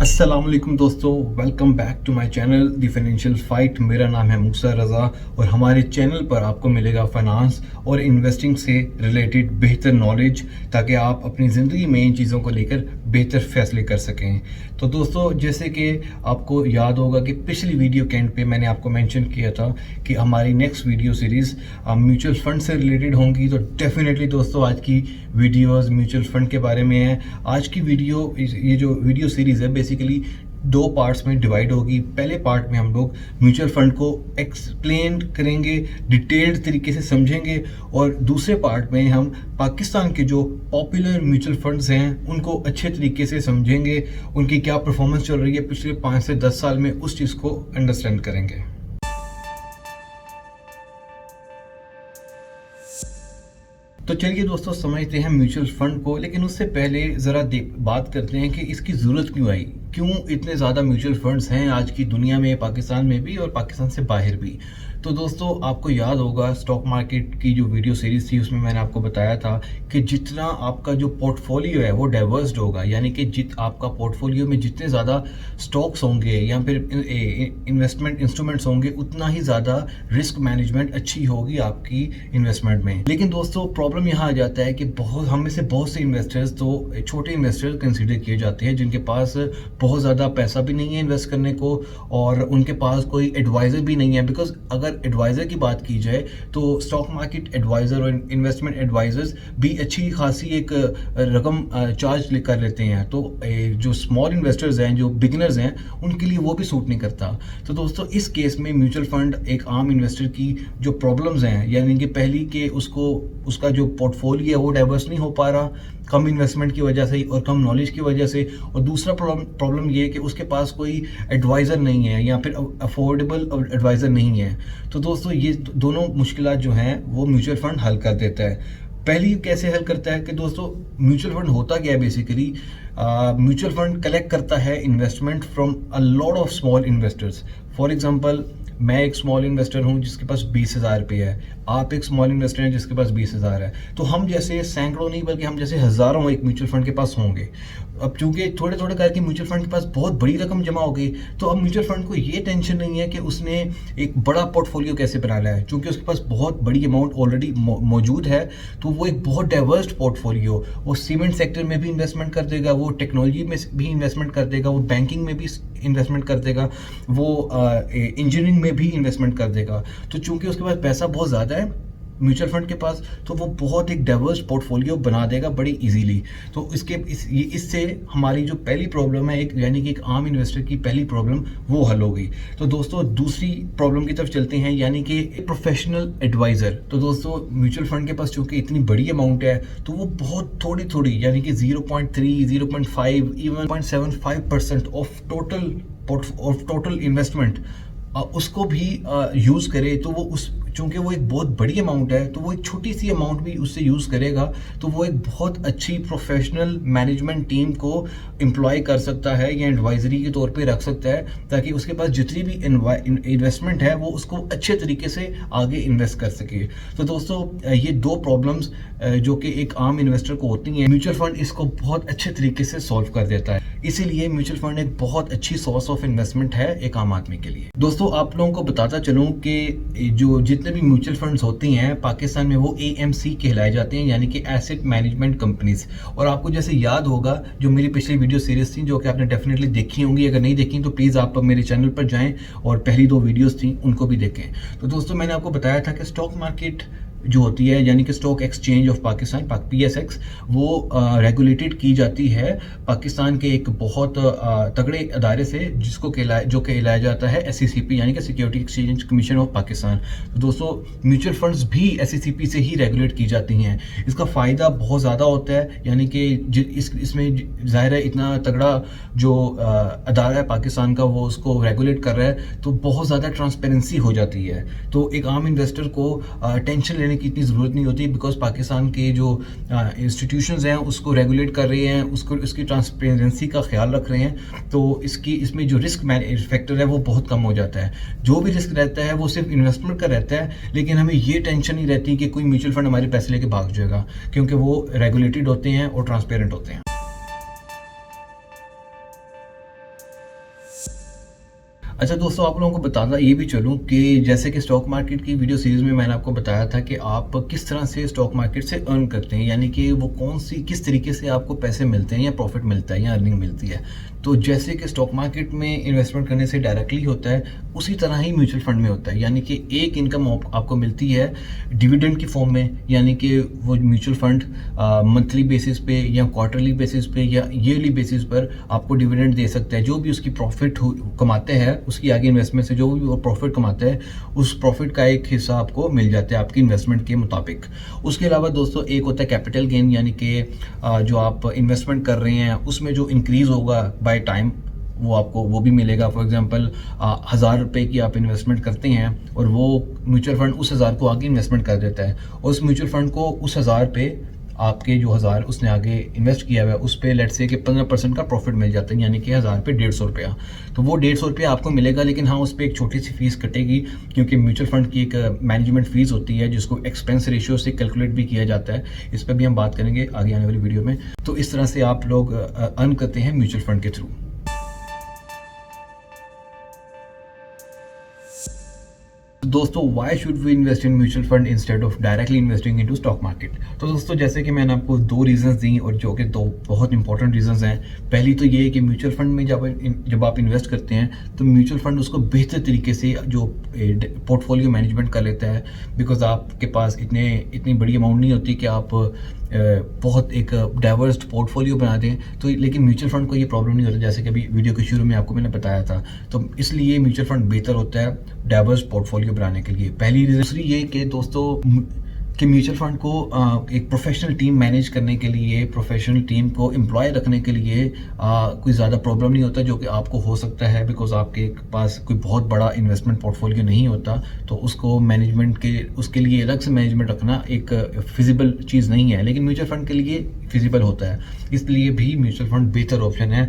अस्सलाम वालेकुम दोस्तों, welcome back to my channel The Financial Fight. मेरा नाम है मूसा रज़ा और हमारे चैनल पर आपको मिलेगा फाइनेंस और इन्वेस्टिंग से रिलेटेड बेहतर नॉलेज, ताकि आप अपनी ज़िंदगी में इन चीज़ों को लेकर बेहतर फैसले कर सकें। तो दोस्तों, जैसे कि आपको याद होगा कि पिछली वीडियो के एंड पे मैंने आपको मेंशन किया था कि हमारी next video series mutual fund से रिलेटेड होंगी। तो डेफिनेटली दोस्तों, आज की वीडियोस म्यूचुअल फंड के बारे में है। आज की वीडियो, ये जो वीडियो सीरीज़ है, बेसिकली दो पार्ट्स में डिवाइड होगी। पहले पार्ट में हम लोग म्यूचुअल फंड को एक्सप्लेन करेंगे, डिटेल्ड तरीके से समझेंगे, और दूसरे पार्ट में हम पाकिस्तान के जो पॉपुलर म्यूचुअल फंड्स हैं उनको अच्छे तरीके से समझेंगे, उनकी क्या परफॉर्मेंस चल रही है पिछले 5 से 10 साल में, उस चीज़ को अंडरस्टैंड करेंगे। तो चलिए दोस्तों, समझते हैं म्यूचुअल फंड को। लेकिन उससे पहले ज़रा बात करते हैं कि इसकी ज़रूरत क्यों आई, क्यों इतने ज़्यादा म्यूचुअल फंड्स हैं आज की दुनिया में, पाकिस्तान में भी और पाकिस्तान से बाहर भी। तो दोस्तों, आपको याद होगा स्टॉक मार्केट की जो वीडियो सीरीज़ थी उसमें मैंने आपको बताया था कि जितना आपका जो पोर्टफोलियो है वो डाइवर्स्ड होगा, यानी कि आपका पोर्टफोलियो में जितने ज़्यादा स्टॉक्स होंगे या फिर इन्वेस्टमेंट इंस्ट्रूमेंट्स होंगे, उतना ही ज़्यादा रिस्क मैनेजमेंट अच्छी होगी आपकी इन्वेस्टमेंट में। लेकिन दोस्तों, प्रॉब्लम यहाँ आ जाता है कि हम में से बहुत से इन्वेस्टर्स तो छोटे इन्वेस्टर कंसिडर किए जाते हैं, जिनके पास बहुत ज़्यादा पैसा भी नहीं है इन्वेस्ट करने को, और उनके पास कोई एडवाइज़र भी नहीं है। बिकॉज अगर एडवाइज़र की बात की जाए तो स्टॉक मार्केट एडवाइज़र और इन्वेस्टमेंट एडवाइज़र्स भी अच्छी खासी एक रकम चार्ज कर लेते हैं। तो जो स्मॉल इन्वेस्टर्स हैं, जो बिगिनर्स हैं, उनके लिए वो भी सूट नहीं करता। तो दोस्तों, इस केस में म्यूचुअल फंड एक आम इन्वेस्टर की जो प्रॉब्लम्स हैं, यानी कि पहली कि उसका जो पोर्टफोलियो है वो डाइवर्स नहीं हो पा रहा, कम इन्वेस्टमेंट की वजह से और कम नॉलेज की वजह से, और दूसरा प्रॉब्लम ये है कि उसके पास कोई एडवाइज़र नहीं है या फिर अफोर्डेबल एडवाइज़र नहीं है। तो दोस्तों, ये दोनों मुश्किलात जो हैं वो म्यूचुअल फंड हल कर देता है। पहली कैसे हल करता है कि दोस्तों, म्यूचुअल फंड होता क्या है बेसिकली। म्यूचुअल फंड कलेक्ट करता है investment from a lot of small investors. For example, मैं एक स्मॉल इन्वेस्टर हूं जिसके पास 20,000 रुपये है, आप एक स्मॉल इन्वेस्टर हैं जिसके पास 20,000 है। तो हम जैसे सैकड़ों नहीं बल्कि हम जैसे हज़ारों एक म्यूचुअल फंड के पास होंगे। अब चूंकि थोड़े थोड़े करके म्यूचुअल फंड के पास बहुत बड़ी रकम जमा हो गई, तो अब म्यूचुअल फंड को ये टेंशन नहीं है कि उसने एक बड़ा पोर्टफोलियो कैसे बनाना है, क्योंकि उसके पास बहुत बड़ी अमाउंट ऑलरेडी मौजूद है। तो वो एक बहुत डाइवर्स पोर्टफोलियो, वो सीमेंट सेक्टर में भी इन्वेस्टमेंट कर देगा, वो टेक्नोलॉजी में भी इन्वेस्टमेंट कर देगा, वो बैंकिंग में भी इन्वेस्टमेंट कर देगा, वो इंजीनियरिंग में भी इन्वेस्टमेंट कर देगा। तो चूंकि उसके पास पैसा बहुत ज़्यादा है म्यूचुअल फंड के पास, तो वो बहुत एक डाइवर्स पोर्टफोलियो बना देगा बड़ी इजीली। तो इससे हमारी जो पहली प्रॉब्लम है, यानी कि एक आम इन्वेस्टर की पहली प्रॉब्लम वो हल हो गई। तो दोस्तों, दूसरी प्रॉब्लम की तरफ चलते हैं, यानी कि प्रोफेशनल एडवाइज़र। तो दोस्तों, म्यूचुअल फंड के पास चूंकि इतनी बड़ी अमाउंट है, तो वो बहुत थोड़ी थोड़ी, यानी कि 0.3, 0.5, इवन 0.75% ऑफ टोटल इन्वेस्टमेंट उसको भी यूज़ करे। तो वो चूंकि वो एक बहुत बड़ी अमाउंट है, तो वो एक छोटी सी अमाउंट भी उससे यूज़ करेगा, तो वो एक बहुत अच्छी प्रोफेशनल मैनेजमेंट टीम को एम्प्लॉय कर सकता है या एडवाइजरी के तौर पे रख सकता है, ताकि उसके पास जितनी भी इन्वेस्टमेंट है वो उसको अच्छे तरीके से आगे इन्वेस्ट कर सके। तो दोस्तों, ये दो प्रॉब्लम्स जो कि एक आम इन्वेस्टर को होती हैं, म्यूचुअल फंड इसको बहुत अच्छे तरीके से सॉल्व कर देता है। इसीलिए म्यूचुअल फंड एक बहुत अच्छी सोर्स ऑफ इन्वेस्टमेंट है एक आम आदमी के लिए। दोस्तों, आप लोगों को बताता चलूँ कि जो जितने भी म्यूचुअल फंड्स होती हैं पाकिस्तान में, वो AMC कहलाए जाते हैं, यानी कि एसेट मैनेजमेंट कंपनीज। और आपको जैसे याद होगा, जो मेरी पिछली वीडियो सीरीज थी जो कि आपने डेफिनेटली देखी होंगी, अगर नहीं देखी तो प्लीज़ आप मेरे चैनल पर जाएं और पहली 2 वीडियोस थी उनको भी देखें। तो दोस्तों, मैंने आपको बताया था कि स्टॉक मार्केट जो होती है, यानी कि stock exchange of Pakistan, PSX, वो रेगुलेटेड की जाती है पाकिस्तान के एक बहुत तगड़े अदारे से, जो कहलाया जाता है SECP, यानी कि security exchange commission of Pakistan. तो दोस्तों, म्यूचुअल फंड्स भी SECP से ही रेगुलेट की जाती हैं। इसका फ़ायदा बहुत ज़्यादा होता है, यानी कि इसमें ज़ाहिर है इतना तगड़ा जो अदारा है पाकिस्तान का, वो उसको रेगुलेट कर रहा है, तो बहुत ज़्यादा ट्रांसपेरेंसी हो जाती है। तो एक आम इन्वेस्टर को टेंशन लेने की इतनी ज़रूरत नहीं होती, बिकॉज पाकिस्तान के जो इंस्टीट्यूशंस हैं उसको रेगुलेट कर रहे हैं, उसकी ट्रांसपेरेंसी का ख्याल रख रहे हैं। तो इसमें जो रिस्क फैक्टर है वो बहुत कम हो जाता है। जो भी रिस्क रहता है वो सिर्फ इन्वेस्टमेंट का रहता है, लेकिन हमें ये टेंशन नहीं रहती कि कोई म्यूचुअल फंड हमारे पैसे लेके भाग जाएगा, क्योंकि वो रेगुलेटेड होते हैं और ट्रांसपेरेंट होते हैं। अच्छा दोस्तों, आप लोगों को बताता ये भी चलूँ कि जैसे कि स्टॉक मार्केट की वीडियो सीरीज़ में मैंने आपको बताया था कि आप किस तरह से स्टॉक मार्केट से अर्न करते हैं, यानी कि वो किस तरीके से आपको पैसे मिलते हैं या प्रॉफिट मिलता है या अर्निंग मिलती है। तो जैसे कि स्टॉक मार्केट में इन्वेस्टमेंट करने से डायरेक्टली होता है, उसी तरह ही म्यूचुअल फंड में होता है। यानी कि एक इनकम आपको मिलती है डिविडेंड की फॉर्म में, यानी कि वो म्यूचुअल फंड मंथली बेसिस पे या क्वार्टरली बेसिस पे या ईयरली बेसिस पर आपको डिविडेंड दे सकता है। जो भी उसकी प्रॉफिट कमाते हैं, उसकी आगे इन्वेस्टमेंट से जो भी वो प्रॉफिट कमाते हैं, उस प्रॉफिट का एक हिस्सा आपको मिल जाता है आपकी इन्वेस्टमेंट के मुताबिक। उसके अलावा दोस्तों एक होता है कैपिटल गेन, यानी कि जो आप इन्वेस्टमेंट कर रहे हैं उसमें जो इंक्रीज होगा बाय टाइम, वो आपको वो भी मिलेगा। फॉर एग्जांपल 1000 रुपये की आप इन्वेस्टमेंट करते हैं और वो म्यूचुअल फंड उस 1000 को आगे इन्वेस्टमेंट कर देता है, और उस म्यूचुअल फंड को उस 1000 पे आपके जो 1000 उसने आगे इन्वेस्ट किया हुआ है उस पे लेट्स से कि 15% का प्रॉफिट मिल जाता है, यानी कि 1000 पे 150 रुपया। तो वो 150 रुपया आपको मिलेगा, लेकिन हाँ उस पर एक छोटी सी फीस कटेगी, क्योंकि म्यूचुअल फंड की एक मैनेजमेंट फीस होती है जिसको एक्सपेंस रेशियो से कैलकुलेट भी किया जाता है। इस पर भी हम बात करेंगे आगे आने वाली वीडियो में। तो इस तरह से आप लोग अर्न करते हैं म्यूचुअल फंड के थ्रू। दोस्तों, why should we invest in mutual fund instead of directly investing into stock market? तो दोस्तों, जैसे कि मैंने आपको 2 रीजंस दी, और जो कि 2 बहुत इंपॉर्टेंट रीजंस हैं। पहली तो ये है कि म्यूचुअल फंड में जब आप इन्वेस्ट करते हैं तो म्यूचुअल फंड उसको बेहतर तरीके से जो पोर्टफोलियो मैनेजमेंट कर लेता है, बिकॉज आपके पास इतनी बड़ी अमाउंट नहीं होती कि आप बहुत एक डाइवर्स पोर्टफोलियो बना दें। तो लेकिन म्यूचुअल फंड को ये प्रॉब्लम नहीं होता, जैसे कि अभी वीडियो के शुरू में आपको मैंने बताया था। तो इसलिए म्यूचुअल फंड बेहतर होता है डाइवर्स पोर्टफोलियो बनाने के लिए। पहली रीज़न। दूसरी ये कि दोस्तों कि म्यूचुअल फंड को एक प्रोफेशनल टीम मैनेज करने के लिए, प्रोफेशनल टीम को एम्प्लॉय रखने के लिए कोई ज़्यादा प्रॉब्लम नहीं होता, जो कि आपको हो सकता है बिकॉज आपके पास कोई बहुत बड़ा इन्वेस्टमेंट पोर्टफोलियो नहीं होता। तो उसको उसके लिए अलग से मैनेजमेंट रखना एक फिजिबल चीज़ नहीं है, लेकिन म्यूचुअल फंड के लिए फिजिबल होता है। इसलिए भी म्यूचुअल फंड बेहतर ऑप्शन है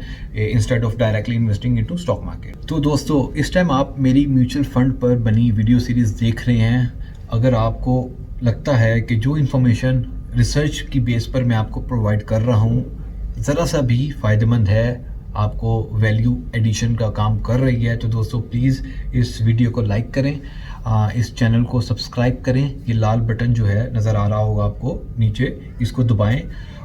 instead of directly investing into stock market. तो दोस्तों, इस टाइम आप मेरी म्यूचुअल फंड पर बनी वीडियो सीरीज़ देख रहे हैं। अगर आपको लगता है कि जो इन्फॉर्मेशन रिसर्च की बेस पर मैं आपको प्रोवाइड कर रहा हूँ ज़रा सा भी फ़ायदेमंद है, आपको वैल्यू एडिशन का काम कर रही है, तो दोस्तों प्लीज़ इस वीडियो को लाइक करें, इस चैनल को सब्सक्राइब करें। ये लाल बटन जो है नज़र आ रहा होगा आपको नीचे, इसको दबाएं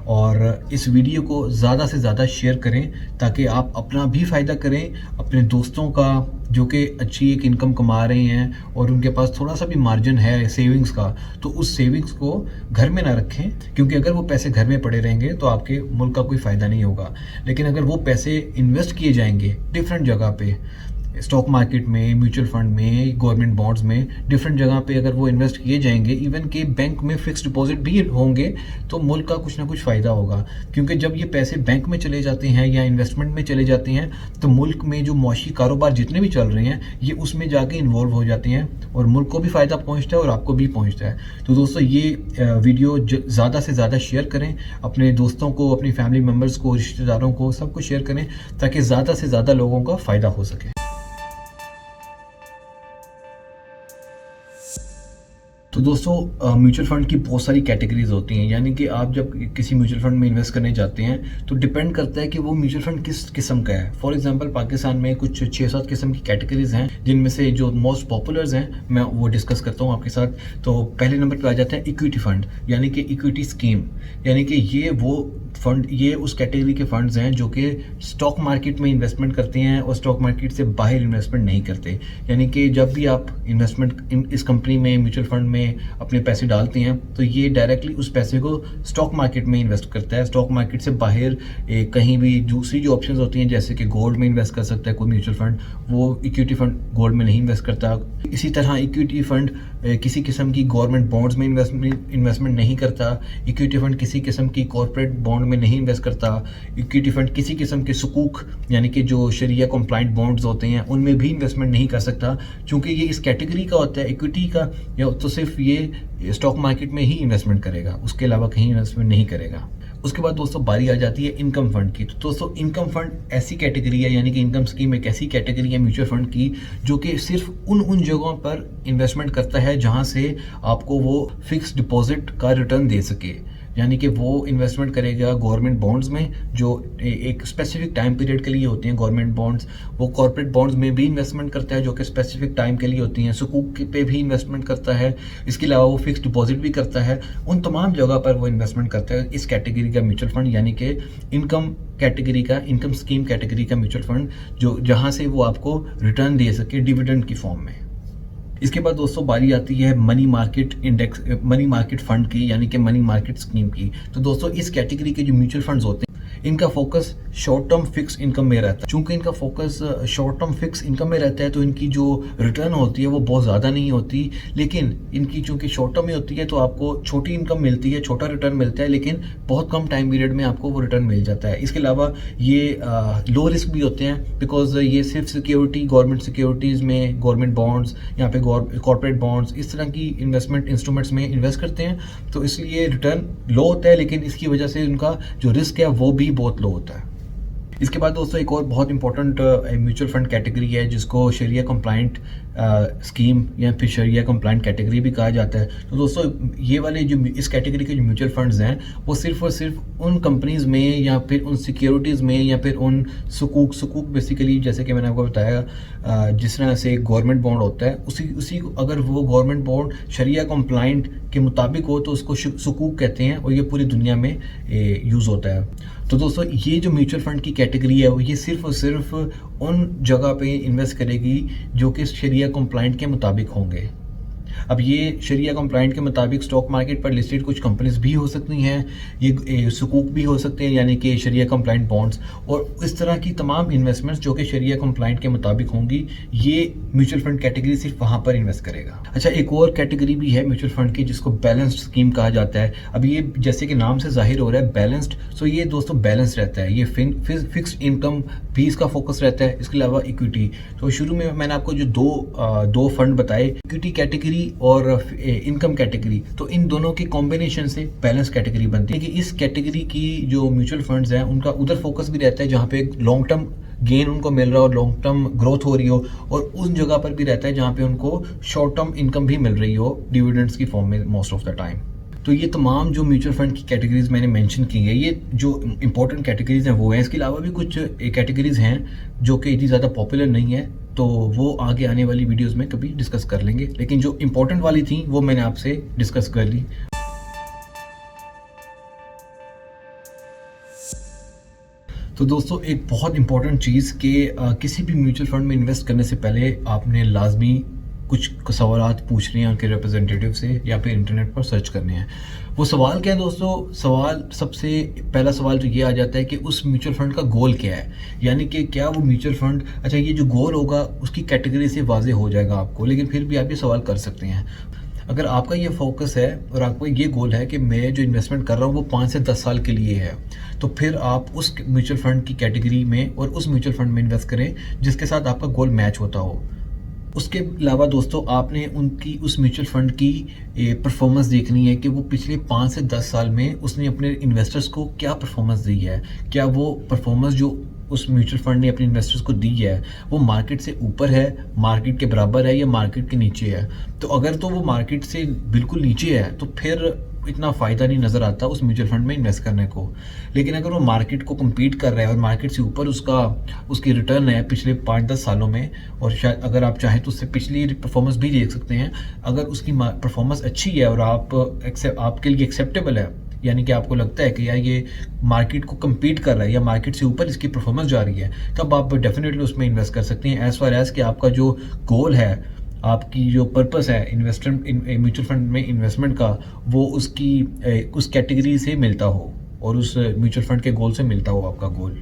और इस वीडियो को ज़्यादा से ज़्यादा शेयर करें, ताकि आप अपना भी फ़ायदा करें, अपने दोस्तों का जो कि अच्छी एक इनकम कमा रहे हैं और उनके पास थोड़ा सा भी मार्जिन है सेविंग्स का, तो उस सेविंग्स को घर में ना रखें, क्योंकि अगर वो पैसे घर में पड़े रहेंगे तो आपके मुल्क का कोई फ़ायदा नहीं होगा। लेकिन अगर वो पैसे इन्वेस्ट किए जाएंगे डिफरेंट जगह पे, स्टॉक मार्केट में, म्यूचुअल फंड में, गवर्नमेंट बॉन्ड्स में, डिफरेंट जगह पे अगर वो इन्वेस्ट किए जाएंगे, इवन के बैंक में फिक्स्ड डिपॉजिट भी होंगे, तो मुल्क का कुछ ना कुछ फ़ायदा होगा। क्योंकि जब ये पैसे बैंक में चले जाते हैं या इन्वेस्टमेंट में चले जाते हैं, तो मुल्क में जो मौशी कारोबार जितने भी चल रहे हैं ये उसमें जाके इन्वॉल्व हो जाते हैं और मुल्क को भी फ़ायदा पहुँचता है और आपको भी पहुँचता है। तो दोस्तों, ये वीडियो ज़्यादा से ज़्यादा शेयर करें, अपने दोस्तों को, अपनी फैमिली मेम्बर्स को, रिश्तेदारों को, सबको शेयर करें, ताकि ज़्यादा से ज़्यादा लोगों का फ़ायदा हो सके। तो दोस्तों, म्यूचुअल फंड की बहुत सारी कैटेगरीज होती हैं, यानी कि आप जब किसी म्यूचुअल फंड में इन्वेस्ट करने जाते हैं तो डिपेंड करता है कि वो म्यूचुअल फंड किस किस्म का है। फॉर एग्जांपल, पाकिस्तान में कुछ 6-7 किस्म की कैटेगरीज हैं, जिनमें से जो मोस्ट पॉपुलर्स हैं मैं वो डिस्कस करता हूँ आपके साथ। तो पहले नंबर पर आ जाता है इक्विटी फंड, यानी कि इक्विटी स्कीम, यानी कि ये वो फंड, ये उस कैटेगरी के फंड्स हैं जो कि स्टॉक मार्केट में इन्वेस्टमेंट करते हैं और स्टॉक मार्केट से बाहर इन्वेस्टमेंट नहीं करते। यानी कि जब भी आप इन्वेस्टमेंट इस कंपनी में, म्यूचुअल फंड में अपने पैसे डालते हैं, तो ये डायरेक्टली उस पैसे को स्टॉक मार्केट में इन्वेस्ट करता है। स्टॉक मार्केट से बाहर कहीं भी दूसरी जो ऑप्शंस होती हैं, जैसे कि गोल्ड में इन्वेस्ट कर सकता है कोई म्यूचुअल फंड, वो इक्विटी फंड गोल्ड में नहीं इन्वेस्ट करता। इसी तरह इक्विटी फंड किसी किस्म की गवर्नमेंट बॉन्ड्स में इन्वेस्टमेंट नहीं करता। इक्विटी फंड किसी किस्म की कॉर्पोरेट बॉन्ड में नहीं इन्वेस्ट करता। इक्विटी फंड किसी किस्म के सुकूक, यानी कि जो शरिया कंप्लाइंट बॉन्ड्स होते हैं, उनमें भी इन्वेस्टमेंट नहीं कर सकता, क्योंकि ये इस कैटेगरी का होता है इक्विटी का, या तो सिर्फ ये स्टॉक मार्केट में ही इन्वेस्टमेंट करेगा, उसके अलावा कहीं इन्वेस्टमेंट नहीं करेगा। उसके बाद दोस्तों बारी आ जाती है इनकम फंड की। तो दोस्तों, इनकम फंड ऐसी कैटेगरी है, यानी कि इनकम स्कीम एक ऐसी कैटेगरी है म्यूचुअल फंड की, जो कि सिर्फ उन जगहों पर इन्वेस्टमेंट करता है जहां से आपको वो फिक्स डिपॉजिट का रिटर्न दे सके। यानी कि वो इन्वेस्टमेंट करेगा गवर्नमेंट बॉन्ड्स में, जो एक स्पेसिफिक टाइम पीरियड के लिए होती हैं गवर्नमेंट बॉन्ड्स। वो कॉर्पोरेट बॉन्ड्स में भी इन्वेस्टमेंट करता है जो कि स्पेसिफिक टाइम के लिए होती हैं। सुकूक पे भी इन्वेस्टमेंट करता है। इसके अलावा वो फिक्स डिपॉजिट भी करता है। उन तमाम जगह पर वो इन्वेस्टमेंट करता है इस कैटेगरी का म्यूचुअल फंड, यानी कि इनकम कैटेगरी का, इनकम स्कीम कैटेगरी का म्यूचुअल फंड, जो जहाँ से वो आपको रिटर्न दे सके डिविडेंड की फॉर्म में। इसके बाद दोस्तों बारी आती है money market index, money market fund की, यानी कि मनी मार्केट स्कीम की। तो दोस्तों इस कैटेगरी के जो म्यूचुअल फंड्स होते हैं इनका focus short term fix income में रहता है। चूंकि इनका focus short term fix income में रहता है तो इनकी जो रिटर्न होती है वो बहुत ज़्यादा नहीं होती, लेकिन इनकी चूंकि शॉर्ट टर्म में होती है तो आपको छोटी इनकम मिलती है, छोटा रिटर्न मिलता है, लेकिन बहुत कम टाइम पीरियड में आपको वो रिटर्न मिल जाता है। इसके अलावा ये लो रिस्क भी होते हैं, बिकॉज ये सिर्फ सिक्योरिटी, गवर्नमेंट सिक्योरिटीज़ में, गवर्नमेंट बॉन्ड्स, यहाँ पे कॉर्पोरेट बॉन्ड्स, इस तरह की इन्वेस्टमेंट इंस्ट्रूमेंट्स में इन्वेस्ट करते हैं, तो इसलिए रिटर्न लो होता है, लेकिन इसकी वजह से उनका जो रिस्क है वो भी बहुत लो होता है। इसके बाद दोस्तों एक और बहुत इंपॉर्टेंट म्यूचुअल फंड कैटेगरी है जिसको शरिया कंप्लाइंट स्कीम या फिर शरिया कंप्लाइंट कैटेगरी भी कहा जाता है। तो दोस्तों ये वाले जो इस कैटेगरी के जो म्यूचुअल फंड्स हैं वो सिर्फ और सिर्फ उन कंपनीज़ में या फिर उन सिक्योरिटीज़ में या फिर उन सुकूक बेसिकली, जैसे कि मैंने आपको बताया, जिस तरह से गवर्नमेंट बॉन्ड होता है उसी अगर वो गवर्नमेंट बॉन्ड शरिया कंप्लाइंट के मुताबिक हो तो उसको सुकूक कहते हैं और ये पूरी दुनिया में यूज़ होता है। तो दोस्तों ये जो म्यूचुअल फंड की कैटेगरी है वो ये सिर्फ और सिर्फ उन जगह पे इन्वेस्ट करेगी जो कि शरिया कंप्लाइंट के मुताबिक होंगे। अब ये शरिया कंप्लाइंट के मुताबिक स्टॉक मार्केट पर लिस्टेड कुछ कंपनीज भी हो सकती हैं, ये सुकूक भी हो सकते हैं, यानी कि शरिया कंप्लाइंट बॉन्ड्स, और इस तरह की तमाम इन्वेस्टमेंट्स जो कि शरिया कंप्लाइंट के मुताबिक होंगी, ये म्यूचुअल फंड कैटेगरी सिर्फ वहाँ पर इन्वेस्ट करेगा। अच्छा, एक और कैटेगरी भी है म्यूचुअल फंड की जिसको बैलेंस्ड स्कीम कहा जाता है। अब ये जैसे कि नाम से जाहिर हो रहा है बैलेंस्ड, सो ये दोस्तों बैलेंस रहता है। ये फिक्स्ड इनकम भी इसका फोकस रहता है, इसके अलावा इक्विटी। तो शुरू में मैंने आपको जो दो फंड बताए, इक्विटी कैटेगरी और इनकम कैटेगरी, तो इन दोनों के कॉम्बिनेशन से बैलेंस कैटेगरी बनती है कि इस कैटेगरी की जो म्यूचुअल फंड्स हैं उनका उधर फोकस भी रहता है जहाँ पे लॉन्ग टर्म गेन उनको मिल रहा हो, लॉन्ग टर्म ग्रोथ हो रही हो, और उस जगह पर भी रहता है जहाँ पे उनको शॉर्ट टर्म इनकम भी मिल रही हो डिविडेंड्स की फॉर्म में मोस्ट ऑफ द टाइम। तो ये तमाम जो म्यूचुअल फंड की कैटेगरीज मैंने मेंशन की है, ये जो इंपॉर्टेंट कैटेगरीज हैं वो हैं। इसके अलावा भी कुछ कैटेगरीज हैं जो कि इतनी ज़्यादा पॉपुलर नहीं है, तो वो आगे आने वाली वीडियोस में कभी डिस्कस कर लेंगे, लेकिन जो इंपॉर्टेंट वाली थी वो मैंने आपसे डिस्कस कर ली। तो दोस्तों एक बहुत इंपॉर्टेंट चीज़ कि किसी भी म्यूचुअल फंड में इन्वेस्ट करने से पहले आपने लाजमी कुछ सवालात पूछने हैं उनके रिप्रेजेंटेटिव से या फिर इंटरनेट पर सर्च करने हैं। वो सवाल क्या है दोस्तों? सवाल, सबसे पहला सवाल जो ये आ जाता है कि उस म्यूचुअल फंड का गोल क्या है, यानी कि क्या वो म्यूचुअल फंड, अच्छा ये जो गोल होगा उसकी कैटेगरी से वाजे हो जाएगा आपको, लेकिन फिर भी आप ये सवाल कर सकते हैं। अगर आपका ये फोकस है और आपको ये गोल है कि मैं जो इन्वेस्टमेंट कर रहा हूँ वो 5 से 10 साल के लिए है, तो फिर आप उस म्यूचुअल फंड की कैटेगरी में और उस म्यूचुअल फंड में इन्वेस्ट करें जिसके साथ आपका गोल मैच होता हो। उसके अलावा दोस्तों आपने उनकी उस म्यूचुअल फंड की परफॉर्मेंस देखनी है कि वो पिछले 5 से 10 साल में उसने अपने इन्वेस्टर्स को क्या परफॉर्मेंस दी है। क्या वो परफॉर्मेंस जो उस म्यूचुअल फंड ने अपने इन्वेस्टर्स को दी है वो मार्केट से ऊपर है, मार्केट के बराबर है या मार्केट के नीचे है। तो अगर तो वो मार्केट से बिल्कुल नीचे है तो फिर इतना फ़ायदा नहीं नज़र आता उस म्यूचुअल फंड में इन्वेस्ट करने को। लेकिन अगर वो मार्केट को कम्पीट कर रहा है और मार्केट से ऊपर उसकी रिटर्न है पिछले 5-10 सालों में, और शायद अगर आप चाहें तो उससे पिछली परफॉर्मेंस भी देख सकते हैं, अगर उसकी परफॉर्मेंस अच्छी है और आपके लिए एक्सेप्टेबल है, यानी कि आपको लगता है कि यार ये मार्केट को कम्पीट कर रहा है या मार्केट से ऊपर इसकी परफॉर्मेंस जा रही है, तब आप डेफिनेटली उसमें इन्वेस्ट कर सकते हैं। एज फार एज कि आपका जो गोल है, आपकी जो पर्पस है इन्वेस्टमेंट म्यूचुअल फंड में इन्वेस्टमेंट का, वो उस कैटेगरी से मिलता हो और उस म्यूचुअल फंड के गोल से मिलता हो आपका गोल।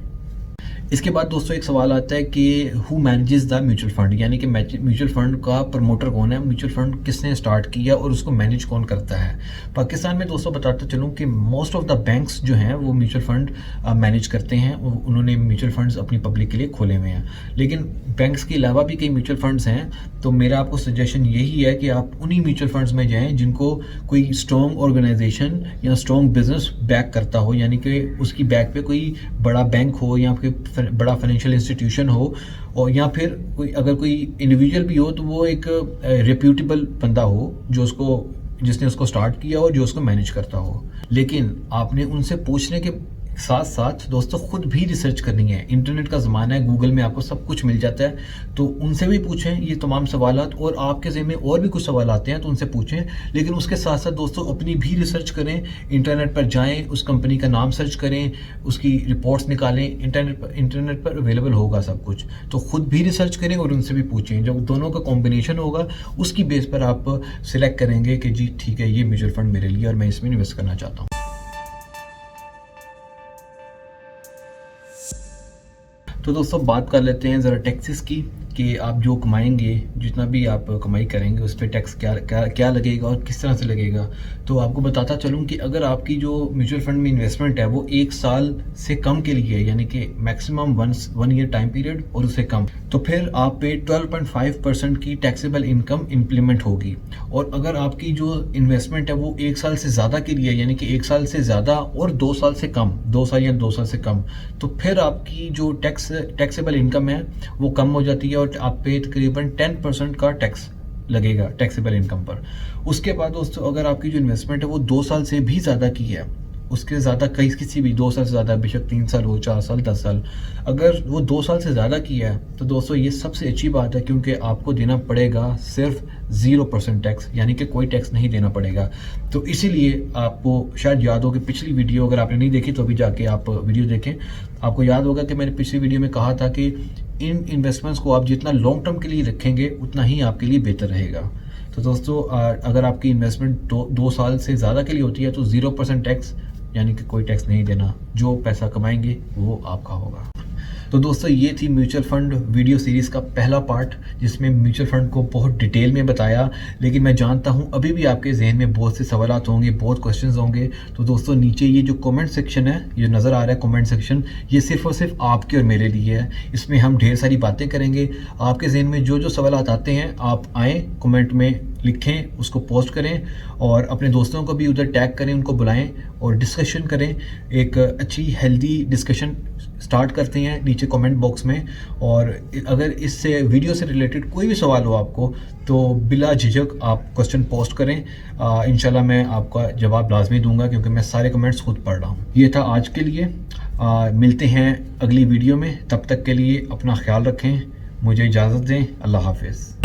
इसके बाद दोस्तों एक सवाल आता है कि who manages the mutual fund, यानी कि म्यूचुअल फंड का प्रमोटर कौन है, म्यूचुअल फंड किसने स्टार्ट किया और उसको मैनेज कौन करता है। पाकिस्तान में दोस्तों बताता चलूँ कि मोस्ट ऑफ द बैंक्स जो हैं वो म्यूचुअल फंड मैनेज करते हैं, उन्होंने म्यूचुअल फंड्स अपनी पब्लिक के लिए खोले हुए हैं। लेकिन बैंक्स के अलावा भी कई म्यूचुअल फंड्स हैं, तो मेरा आपको सजेशन यही है कि आप उन्हीं म्यूचुअल फंड्स में जाएँ जिनको कोई स्ट्रॉन्ग ऑर्गेनाइजेशन या स्ट्रॉन्ग बिजनेस बैक करता हो, यानी कि उसकी बैक पे कोई बड़ा बैंक हो या फिर बड़ा फाइनेंशियल इंस्टीट्यूशन हो, और या फिर अगर कोई इंडिविजुअल भी हो तो वो एक रेप्यूटेबल बंदा हो जो उसको जिसने उसको स्टार्ट किया और जो उसको मैनेज करता हो। लेकिन आपने उनसे पूछने के साथ साथ दोस्तों खुद भी रिसर्च करनी है। इंटरनेट का ज़माना है, गूगल में आपको सब कुछ मिल जाता है, तो उनसे भी पूछें ये तमाम सवालात। और आपके ज़हन में और भी कुछ सवाल आते हैं तो उनसे पूछें, लेकिन उसके साथ साथ दोस्तों अपनी भी रिसर्च करें। इंटरनेट पर जाएं, उस कंपनी का नाम सर्च करें, उसकी रिपोर्ट्स निकालें। इंटरनेट पर अवेलेबल होगा सब कुछ, तो खुद भी रिसर्च करें और उनसे भी पूछें। जब दोनों का कॉम्बिनेशन होगा उसकी बेस पर आप सिलेक्ट करेंगे कि जी ठीक है, ये म्यूचुअल फंड मेरे लिए और मैं इसमें इन्वेस्ट करना चाहता हूँ। तो दोस्तों बात कर लेते हैं ज़रा टैक्सेस की, कि आप जो कमाएंगे, जितना भी आप कमाई करेंगे उस पर टैक्स क्या क्या क्या लगेगा और किस तरह से लगेगा। तो आपको बताता चलूँ कि अगर आपकी जो म्यूचुअल फंड में इन्वेस्टमेंट है वो 1 साल से कम के लिए है, यानी कि मैक्सिमम 1 ईयर टाइम पीरियड और उससे कम, तो फिर आप पे 12.5% की टैक्सेबल इनकम इम्प्लीमेंट होगी। और अगर आपकी जो इन्वेस्टमेंट है वो 1 साल से ज़्यादा के लिए, यानी कि 1 साल से ज़्यादा और 2 साल से कम, 2 साल या 2 साल से कम, तो फिर आपकी जो टैक्सेबल इनकम है वो कम हो जाती है और आप पे तकरीबन 10% का टैक्स लगेगा टैक्सेबल इनकम पर। उसके बाद दोस्तों अगर आपकी जो इन्वेस्टमेंट है वो 2 साल से भी ज़्यादा की है, उसके ज़्यादा किसी भी 2 साल से ज़्यादा, बेशक 3 साल हो, 4 साल, 10 साल, अगर वो 2 साल से ज़्यादा की है तो दोस्तों ये सबसे अच्छी बात है, क्योंकि आपको देना पड़ेगा सिर्फ 0% टैक्स, यानी कि कोई टैक्स नहीं देना पड़ेगा। तो इसीलिए आपको शायद याद हो कि पिछली वीडियो अगर आपने नहीं देखी तो अभी जाके आप वीडियो देखें। आपको याद होगा कि मैंने पिछली वीडियो में कहा था कि इन इन्वेस्टमेंट्स को आप जितना लॉन्ग टर्म के लिए रखेंगे उतना ही आपके लिए बेहतर रहेगा। तो दोस्तों अगर आपकी इन्वेस्टमेंट 2 साल से ज़्यादा के लिए होती है तो 0% टैक्स, यानी कि कोई टैक्स नहीं देना, जो पैसा कमाएंगे वो आपका होगा। तो दोस्तों ये थी म्यूचुअल फंड वीडियो सीरीज़ का पहला पार्ट, जिसमें म्यूचुअल फंड को बहुत डिटेल में बताया। लेकिन मैं जानता हूँ अभी भी आपके जहन में बहुत से सवालात होंगे, बहुत क्वेश्चंस होंगे। तो दोस्तों नीचे ये जो कमेंट सेक्शन है, ये नज़र आ रहा है कमेंट सेक्शन, ये सिर्फ और सिर्फ आपके और मेरे लिए है। इसमें हम ढेर सारी बातें करेंगे। आपके जहन में जो जो सवालात आते हैं आप आएँ, कमेंट में लिखें, उसको पोस्ट करें और अपने दोस्तों को भी उधर टैग करें, उनको बुलाएं और डिस्कशन करें। एक अच्छी हेल्दी डिस्कशन स्टार्ट करते हैं नीचे कमेंट बॉक्स में। और अगर इससे वीडियो से रिलेटेड कोई भी सवाल हो आपको तो बिला झिझक आप क्वेश्चन पोस्ट करें। इंशाल्लाह मैं आपका जवाब लाजमी दूंगा, क्योंकि मैं सारे कमेंट्स खुद पढ़ रहा हूँ। ये था आज के लिए। मिलते हैं अगली वीडियो में, तब तक के लिए अपना ख्याल रखें, मुझे इजाज़त दें। अल्लाह हाफिज़।